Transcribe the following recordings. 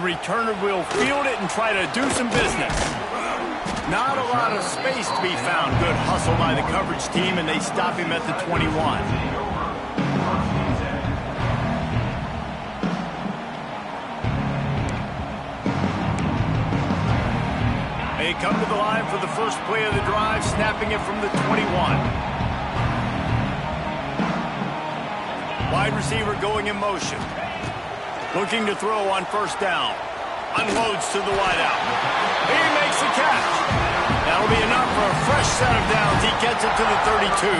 The returner will field it and try to do some business. Not a lot of space to be found. Good hustle by the coverage team, and they stop him at the 21. They come to the line for the first play of the drive, snapping it from the 21. Wide receiver going in motion. Looking to throw on first down. Unloads to the wideout. He makes the catch. That'll be enough for a fresh set of downs. He gets it to the 32.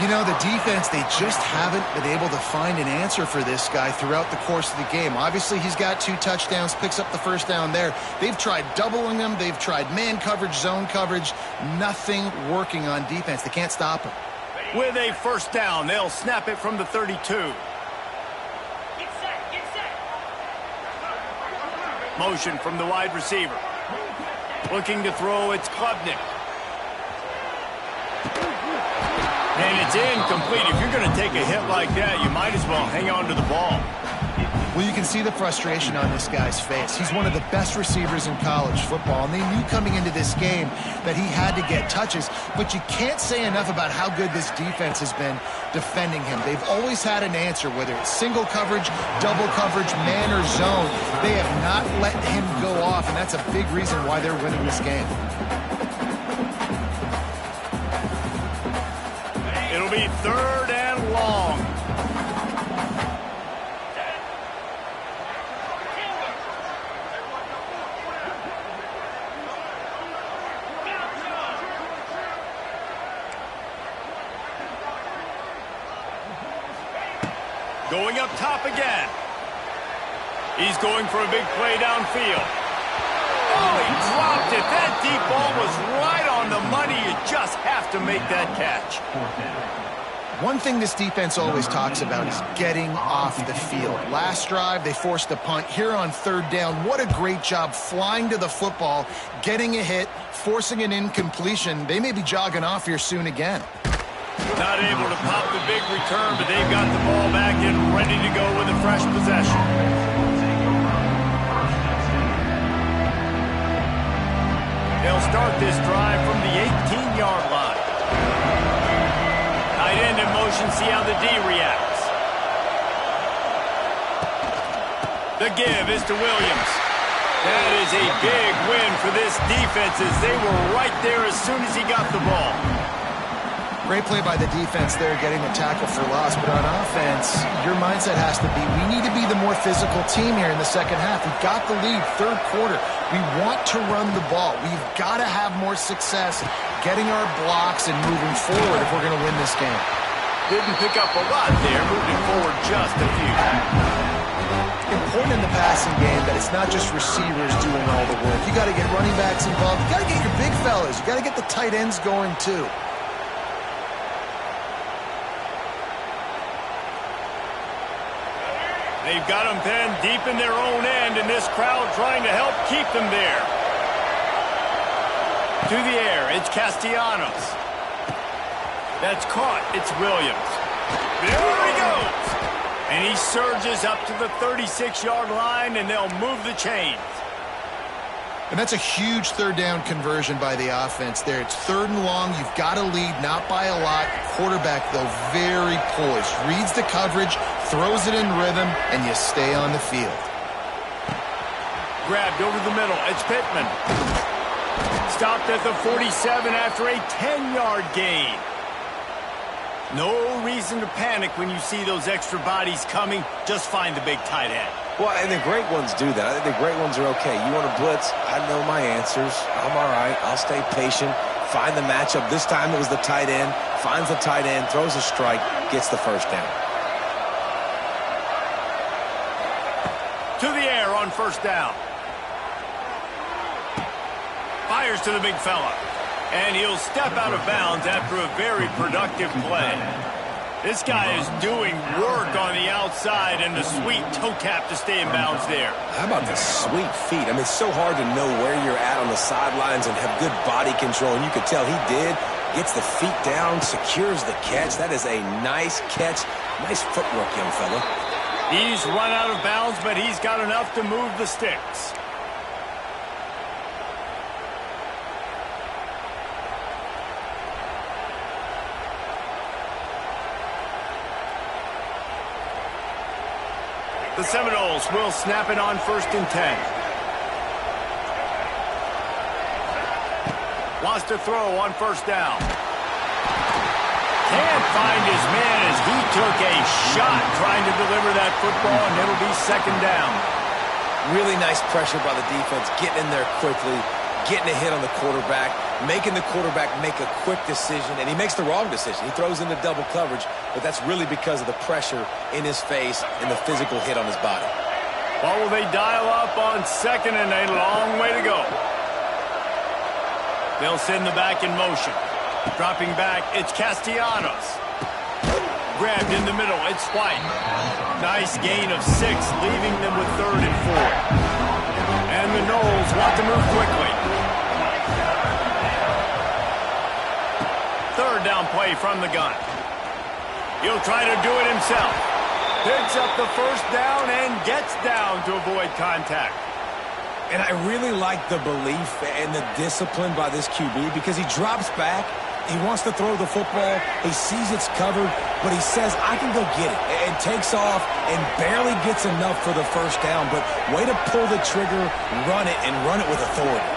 You know, the defense, they just haven't been able to find an answer for this guy throughout the course of the game. Obviously, he's got 2 touchdowns, picks up the first down there. They've tried doubling him. They've tried man coverage, zone coverage. Nothing working on defense. They can't stop him. With a first down, they'll snap it from the 32. Motion from the wide receiver. Looking to throw, it's Klubnik. And it's incomplete. If you're going to take a hit like that, you might as well hang on to the ball. Well, you can see the frustration on this guy's face. He's one of the best receivers in college football, and they knew coming into this game that he had to get touches, but you can't say enough about how good this defense has been defending him. They've always had an answer, whether it's single coverage, double coverage, man or zone. They have not let him go off, and that's a big reason why they're winning this game. It'll be 3rd and long. Going up top again. He's going for a big play downfield. Oh, he dropped it. That deep ball was right on the money. You just have to make that catch. One thing this defense always talks about is getting off the field. Last drive, they forced a punt. Here on 3rd down, what a great job flying to the football, getting a hit, forcing an incompletion. They may be jogging off here soon again. Not able to pop the big return, but they've got the ball back and ready to go with a fresh possession. They'll start this drive from the 18-yard line. Tight end in motion, see how the D reacts. The give is to Williams. That is a big win for this defense as they were right there as soon as he got the ball. Great play by the defense there, getting the tackle for loss. But on offense, your mindset has to be, we need to be the more physical team here in the second half. We've got the lead, 3rd quarter. We want to run the ball. We've got to have more success getting our blocks and moving forward if we're going to win this game. Didn't pick up a lot there, moving forward just a few. Important in the passing game that it's not just receivers doing all the work. You got to get running backs involved. You got to get your big fellas. You got to get the tight ends going too. They've got them pinned deep in their own end, and this crowd trying to help keep them there. To the air, it's Castellanos. That's caught, it's Williams. There he goes! And he surges up to the 36-yard line, and they'll move the chains. And that's a huge 3rd down conversion by the offense there. It's 3rd and long. You've got to lead, not by a lot. Quarterback, though, very poised. Reads the coverage, throws it in rhythm, and you stay on the field. Grabbed over the middle. It's Pittman. Stopped at the 47 after a 10-yard gain. No reason to panic when you see those extra bodies coming. Just find the big tight end. Well, and the great ones do that. I think the great ones are okay. You want to blitz? I know my answers. I'm all right. I'll stay patient. Find the matchup. This time it was the tight end. Finds the tight end, throws a strike, gets the first down. To the air on first down. Fires to the big fella. And he'll step out of bounds after a very productive play. This guy is doing work on the outside and the sweet toe tap to stay in bounds there. How about the sweet feet? I mean, it's so hard to know where you're at on the sidelines and have good body control, and you could tell he did. Gets the feet down, secures the catch. That is a nice catch. Nice footwork, young fella. He's run out of bounds, but he's got enough to move the sticks. The Seminoles will snap it on 1st and 10. Wants to throw on 1st down. Can't find his man as he took a shot trying to deliver that football, and it'll be 2nd down. Really nice pressure by the defense, getting in there quickly, getting a hit on the quarterback, making the quarterback make a quick decision, and he makes the wrong decision. He throws into double coverage, but that's really because of the pressure in his face and the physical hit on his body. What will they dial up on 2nd and a long way to go? They'll send the back in motion. Dropping back, it's Castellanos. Grabbed in the middle, it's White. Nice gain of 6, leaving them with 3rd and 4. And the Noles want to move quickly. 3rd down play from the gun. He'll try to do it himself. Picks up the 1st down and gets down to avoid contact. And I really like the belief and the discipline by this QB because he drops back. He wants to throw the football. He sees it's covered, but he says, I can go get it, and takes off and barely gets enough for the 1st down. But way to pull the trigger, run it, and run it with authority.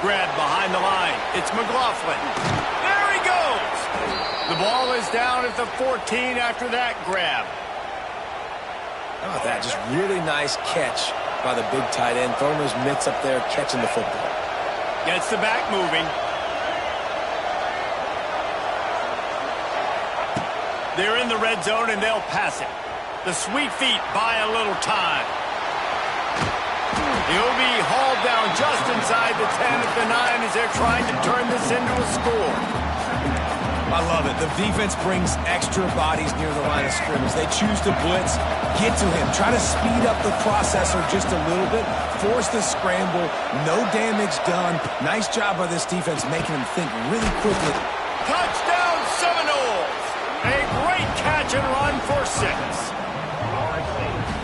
Grab behind the line. It's McLaughlin. There he goes. The ball is down at the 14 after that grab. How about that? Just really nice catch by the big tight end, throwing his mitts up there, catching the football. Gets the back moving. They're in the red zone, and they'll pass it. The sweet feet buy a little time. He'll be hauled down just inside the 10 at the 9 as they're trying to turn this into a score. I love it. The defense brings extra bodies near the line of scrimmage. They choose to blitz, get to him, try to speed up the processor just a little bit, force the scramble, no damage done. Nice job by this defense making him think really quickly. Touchdown Seminoles! A great catch and run for 6.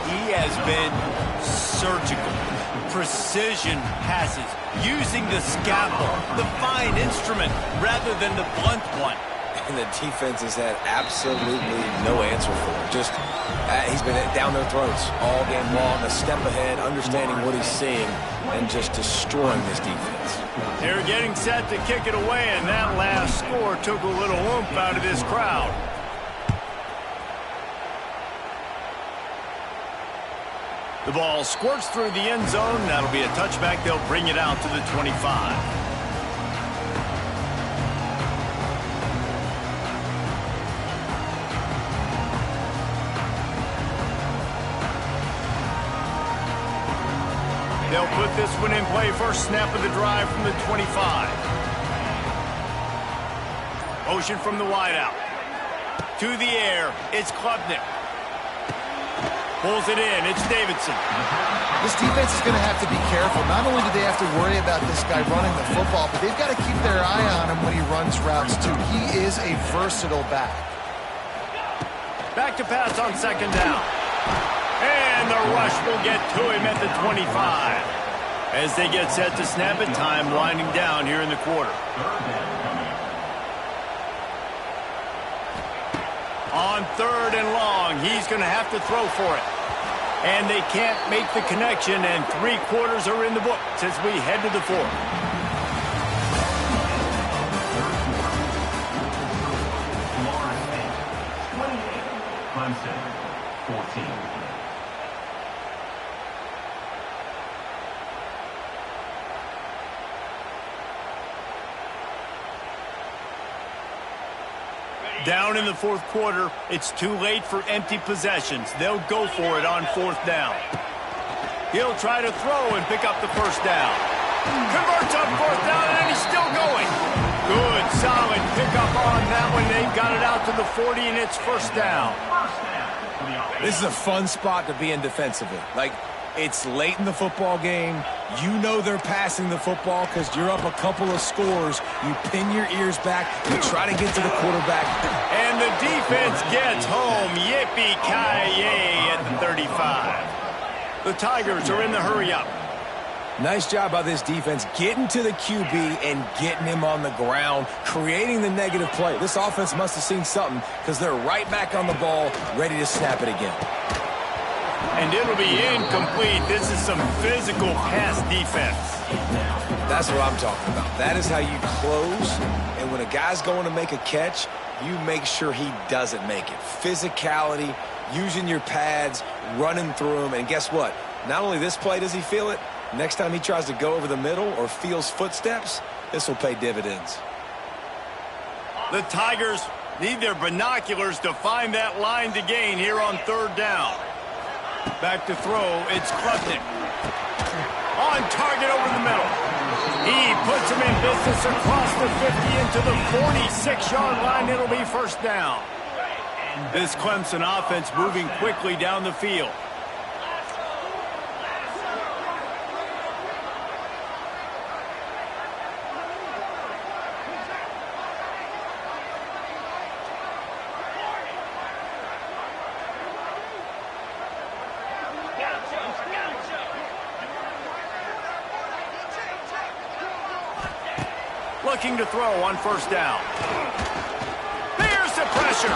He has been surgical. Precision passes, using the scalpel, the fine instrument, rather than the blunt one. And the defense has had absolutely no answer for him. Just, he's been down their throats all game long, a step ahead, understanding what he's seeing, and just destroying this defense. They're getting set to kick it away, and that last score took a little oomph out of this crowd. The ball squirts through the end zone. That'll be a touchback. They'll bring it out to the 25. They'll put this one in play. First snap of the drive from the 25. Motion from the wideout. To the air. It's Klubnik. Pulls it in. It's Davidson. This defense is going to have to be careful. Not only do they have to worry about this guy running the football, but they've got to keep their eye on him when he runs routes, too. He is a versatile back. Back to pass on 2nd down. And the rush will get to him at the 25. As they get set to snap it, time winding down here in the quarter. On 3rd and long, he's going to have to throw for it. And they can't make the connection, and 3 quarters are in the books as we head to the 4th. Clemson, 14. Down in the 4th quarter, it's too late for empty possessions. They'll go for it on 4th down. He'll try to throw and pick up the 1st down. Converts on 4th down, and he's still going. Good, solid pickup on that one. They've got it out to the 40, and it's 1st down. This is a fun spot to be in defensively. Like, It's late in the football game. You know they're passing the football because you're up a couple of scores. You pin your ears back. You try to get to the quarterback. And the defense gets home. Yippee-ki-yay at the 35. The Tigers are in the hurry-up. Nice job by this defense getting to the QB and getting him on the ground, creating the negative play. This offense must have seen something because they're right back on the ball, ready to snap it again. And it'll be incomplete. This is some physical pass defense. That's what I'm talking about. That is how you close. And when a guy's going to make a catch, you make sure he doesn't make it. Physicality, using your pads, running through him. And guess what? Not only this play does he feel it, next time he tries to go over the middle or feels footsteps, this will pay dividends. The Tigers need their binoculars to find that line to gain here on third down. Back to throw, it's Klubnik. On target over the middle. He puts him in business across the 50 into the 46-yard line. It'll be first down. This Clemson offense moving quickly down the field. Looking to throw on first down. There's the pressure.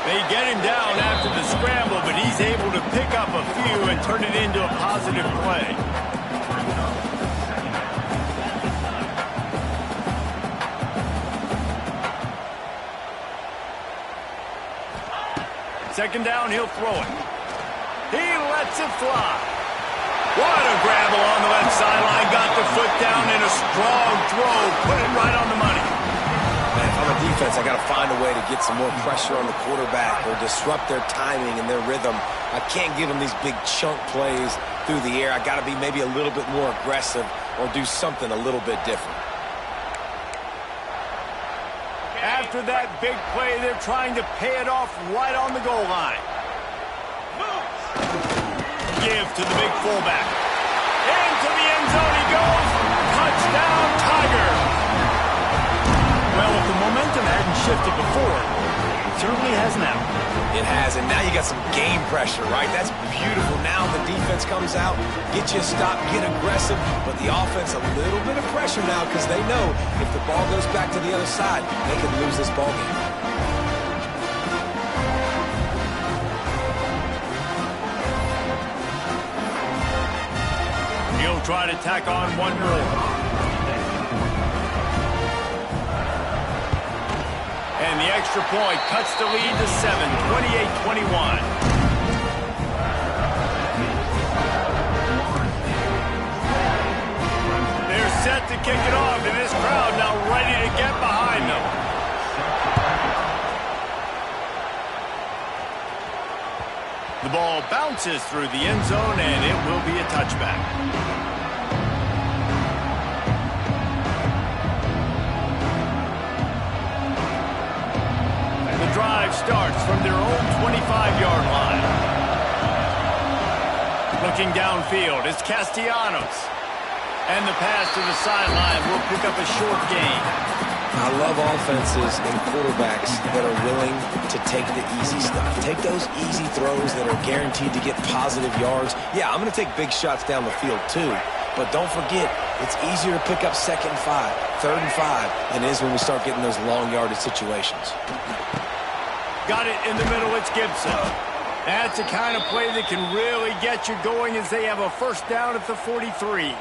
They get him down after the scramble, but he's able to pick up a few and turn it into a positive play. Second down, he'll throw it. He lets it fly. What a grab along the left sideline. Got the foot down in a strong throw. Put it right on the money. Man, if I'm a defense, I got to find a way to get some more pressure on the quarterback or disrupt their timing and their rhythm. I can't give them these big chunk plays through the air. I got to be maybe a little bit more aggressive or do something a little bit different. After that big play, they're trying to pay it off right on the goal line. Give to the big fullback. Into the end zone he goes. Touchdown, Tiger. Well, if the momentum hadn't shifted before, it certainly has now. It has, and now you got some game pressure, right? That's beautiful. Now the defense comes out, get you a stop, get aggressive, but the offense a little bit of pressure now because they know if the ball goes back to the other side, they can lose this ball game. He'll try to tack on one more. And the extra point cuts the lead to 7, 28-21. They're set to kick it off, and this crowd now ready to get behind them. The ball bounces through the end zone, and it will be a touchback. The drive starts from their own 25-yard line. Looking downfield, it's Castellanos. And the pass to the sideline will pick up a short gain. I love offenses and quarterbacks that are willing to take the easy stuff. Take those easy throws that are guaranteed to get positive yards. Yeah, I'm going to take big shots down the field too. But don't forget, it's easier to pick up 2nd and 5, 3rd and 5 than it is when we start getting those long yardage situations. Got it in the middle, it's Gibson. That's the kind of play that can really get you going as they have a first down at the 43.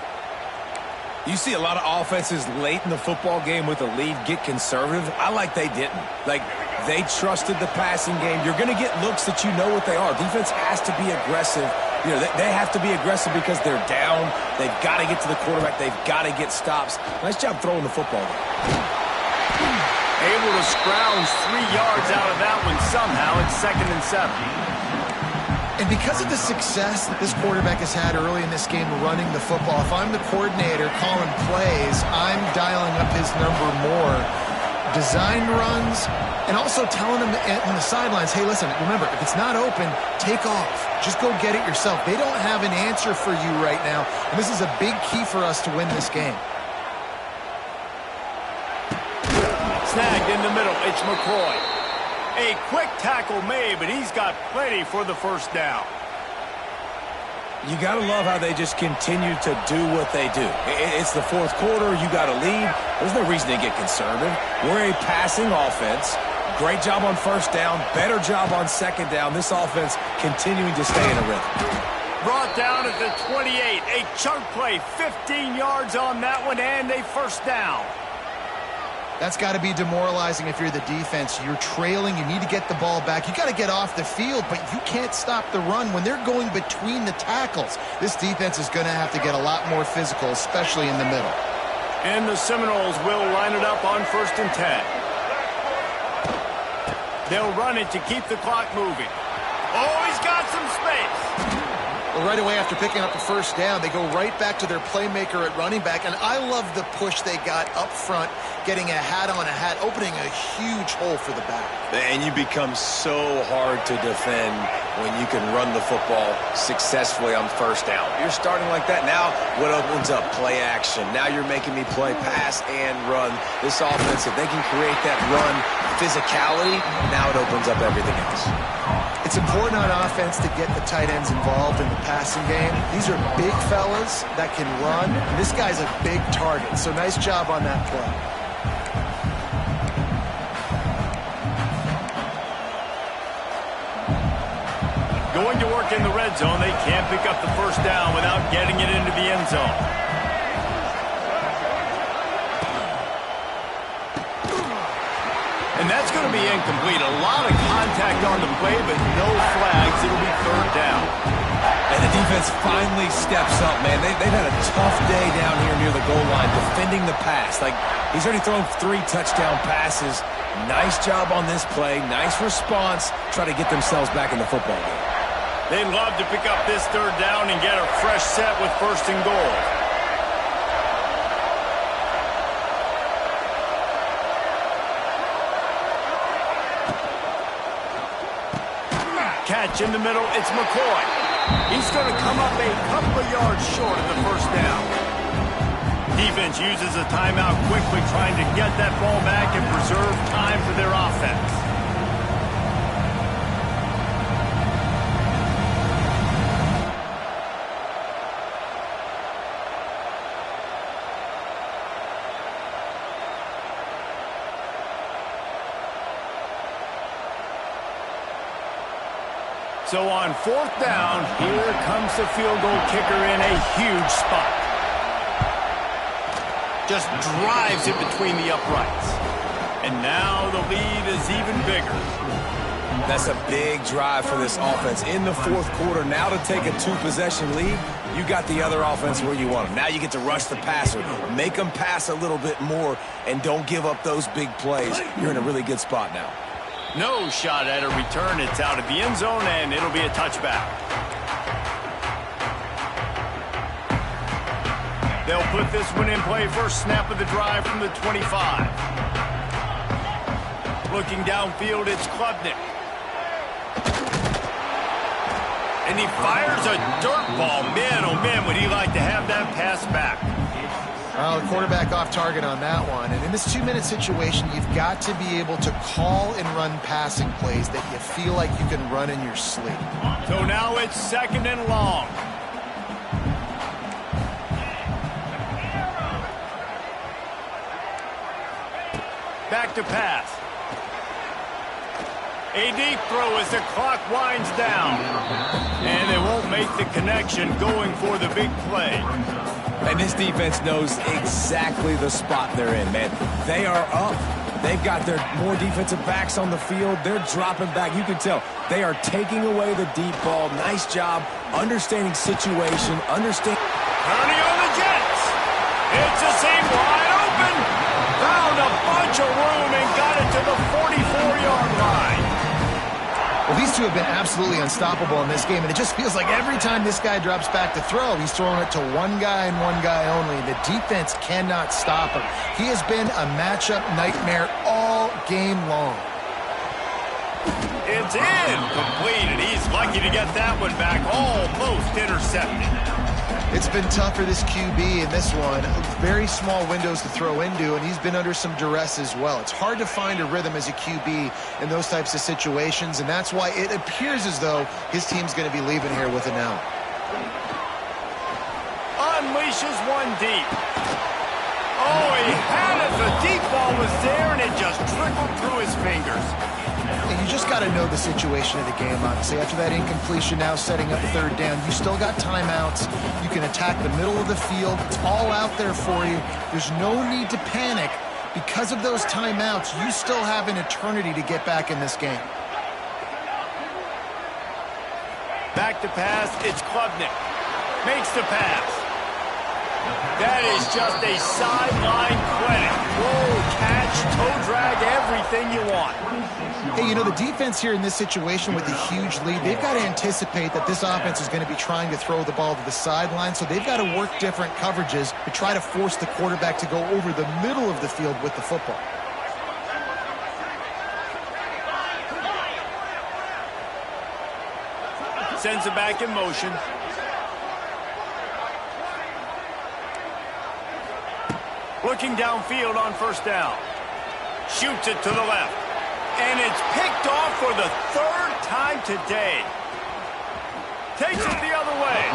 You see a lot of offenses late in the football game with a lead get conservative. I like they didn't. Like, they trusted the passing game. You're going to get looks that you know what they are. Defense has to be aggressive. You know, they have to be aggressive because they're down. They've got to get to the quarterback. They've got to get stops. Nice job throwing the football. Able to scrounge 3 yards out of that one somehow. It's 2nd and 7. And because of the success that this quarterback has had early in this game running the football, if I'm the coordinator calling plays, I'm dialing up his number more. design runs, and also telling them in the sidelines, hey, listen, remember, if it's not open, take off. Just go get it yourself. They don't have an answer for you right now, and this is a big key for us to win this game. Snagged in the middle. It's McCoy. A quick tackle made, but he's got plenty for the first down. You got to love how they just continue to do what they do. It's the fourth quarter. You got to lead. There's no reason to get conservative. We're a passing offense. Great job on first down. Better job on second down. This offense continuing to stay in a rhythm. Brought down at the 28. A chunk play. 15 yards on that one and a first down. That's got to be demoralizing if you're the defense. You're trailing. You need to get the ball back. You got to get off the field, but you can't stop the run when they're going between the tackles. This defense is going to have to get a lot more physical, especially in the middle. And the Seminoles will line it up on 1st and 10. They'll run it to keep the clock moving. Oh, he's got some space. Well, right away after picking up the first down, they go right back to their playmaker at running back, and I love the push they got up front, getting a hat on a hat, opening a huge hole for the back. And you become so hard to defend when you can run the football successfully on first down. You're starting like that. Now what opens up? Play action. Now you're making me play pass and run. This offense, if they can create that run physicality, now it opens up everything else. It's important on offense to get the tight ends involved in the passing game. These are big fellas that can run. This guy's a big target, so nice job on that play. Going to work in the red zone. They can't pick up the first down without getting it into the end zone. And that's going to be incomplete. A lot of contact on the play, but no flags. It'll be 3rd down. And the defense finally steps up, man. They've had a tough day down here near the goal line defending the pass. Like, he's already thrown 3 touchdown passes. Nice job on this play. Nice response. Try to get themselves back in the football game. They'd love to pick up this 3rd down and get a fresh set with 1st and goal. Catch in the middle, it's McCoy. He's going to come up a couple of yards short of the first down. Defense uses a timeout quickly, trying to get that ball back and preserve time for their offense. So on 4th down, here comes the field goal kicker in a huge spot. Just drives it between the uprights. And now the lead is even bigger. That's a big drive for this offense in the 4th quarter. Now to take a 2-possession lead, you got the other offense where you want them. Now you get to rush the passer, make them pass a little bit more, and don't give up those big plays. You're in a really good spot now. No shot at a return. It's out of the end zone, and it'll be a touchback. They'll put this one in play. First snap of the drive from the 25. Looking downfield, it's Klubnik. And he fires a dirt ball. Man, oh man, would he like to have that pass back. Well, the quarterback off target on that one. And in this 2-minute situation, you've got to be able to call and run passing plays that you feel like you can run in your sleep. So now it's 2nd and long. Back to pass. A deep throw as the clock winds down. And they won't make the connection going for the big play. And this defense knows exactly the spot they're in, man. They are up. They've got their more defensive backs on the field. They're dropping back. You can tell they are taking away the deep ball. Nice job understanding situation, Turning on the Jets. It's a seam wide open. Found a bunch of room and got it to the 44-yard line. Well, these FSU have been absolutely unstoppable in this game, and it just feels like every time this guy drops back to throw, he's throwing it to one guy and one guy only. The defense cannot stop him. He has been a matchup nightmare all game long. It's incomplete, and he's lucky to get that one back, almost intercepted. It's been tough for this QB in this one. Very small windows to throw into, and he's been under some duress as well. It's hard to find a rhythm as a QB in those types of situations, and that's why it appears as though his team's going to be leaving here with it now. Unleashes one deep. Oh, he had it. The deep ball was there, and it just trickled through his fingers. And you just got to know the situation of the game, honestly. After that incompletion, now setting up third down, you still got timeouts. You can attack the middle of the field. It's all out there for you. There's no need to panic. Because of those timeouts, you still have an eternity to get back in this game. Back to pass, it's Klubnik. Makes the pass. That is just a sideline clinic. Whoa, catch, toe drag, everything you want. Hey, you know, the defense here in this situation with the huge lead, they've got to anticipate that this offense is going to be trying to throw the ball to the sideline, so they've got to work different coverages to try to force the quarterback to go over the middle of the field with the football. Sends it back in motion. Looking downfield on first down. Shoots it to the left. And it's picked off for the third time today. Takes it the other way.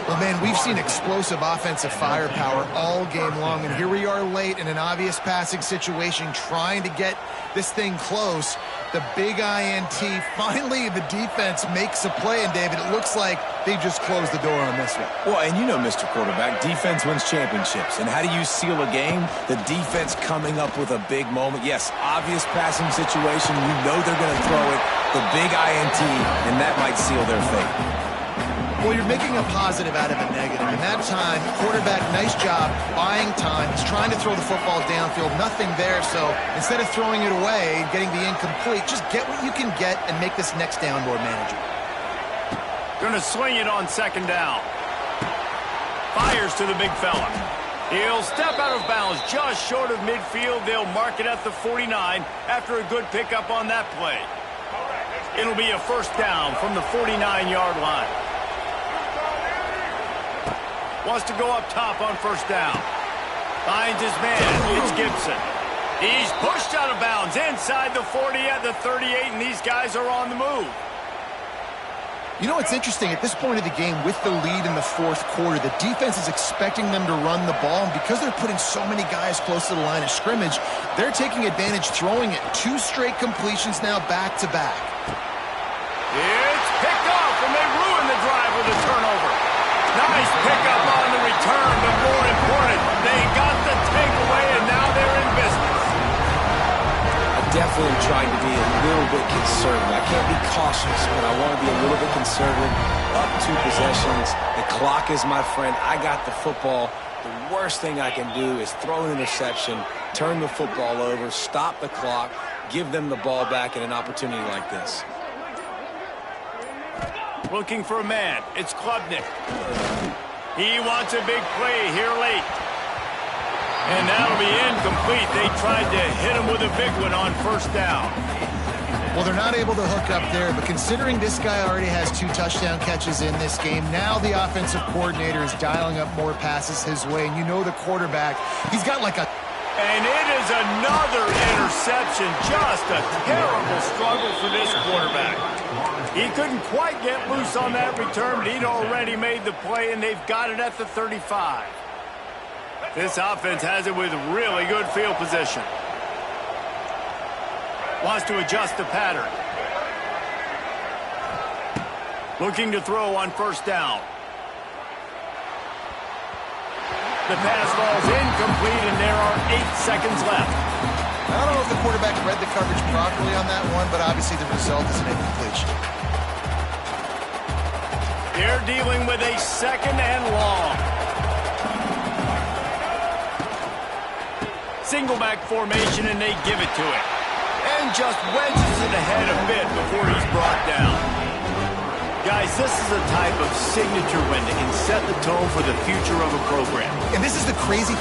Well, man, we've seen explosive offensive firepower all game long, and here we are late in an obvious passing situation trying to get this thing close. The big INT, finally the defense makes a play, and David, it looks like they just closed the door on this one. Well, and you know, Mr. Quarterback, defense wins championships. And how do you seal a game? The defense coming up with a big moment. Yes, obvious passing situation. You know they're going to throw it. The big INT, and that might seal their fate. Well, you're making a positive out of a negative. In that time, quarterback, nice job, buying time. He's trying to throw the football downfield. Nothing there, so instead of throwing it away and getting the incomplete, just get what you can get and make this next down more manageable. Gonna swing it on second down. Fires to the big fella. He'll step out of bounds just short of midfield. They'll mark it at the 49 after a good pickup on that play. It'll be a first down from the 49-yard line. Wants to go up top on first down. Finds his man. It's Gibson. He's pushed out of bounds inside the 40 at the 38, and these guys are on the move. You know what's interesting? At this point of the game, with the lead in the fourth quarter, the defense is expecting them to run the ball, and because they're putting so many guys close to the line of scrimmage, they're taking advantage, throwing it. 2 straight completions now back-to-back. It's picked off, and they ruin the drive with a turnover. Nice pickup on the return, but more important, they got the takeaway, and now they're in business. I definitely tried to be a little bit conservative. I can't be cautious, but I want to be a little bit conservative. Up 2 possessions. The clock is my friend. I got the football. The worst thing I can do is throw an interception, turn the football over, stop the clock, give them the ball back in an opportunity like this. Looking for a man. It's Klubnik. He wants a big play here late. And that'll be incomplete. They tried to hit him with a big one on first down. Well, they're not able to hook up there, but considering this guy already has 2 touchdown catches in this game, now the offensive coordinator is dialing up more passes his way, and you know the quarterback, he's got like a... And it is another interception. Just a terrible struggle for this quarterback. He couldn't quite get loose on that return, but he'd already made the play, and they've got it at the 35. This offense has it with really good field position. Wants to adjust the pattern. Looking to throw on first down. The pass falls incomplete, and there are 8 seconds left. I don't know if the quarterback read the coverage properly on that one, but obviously the result is an incompletion. They're dealing with a second and long. Single back formation, and they give it to it. And and just wedges it ahead a bit before he's brought down. Guys, this is a type of signature win that can set the tone for the future of a program. And this is the crazy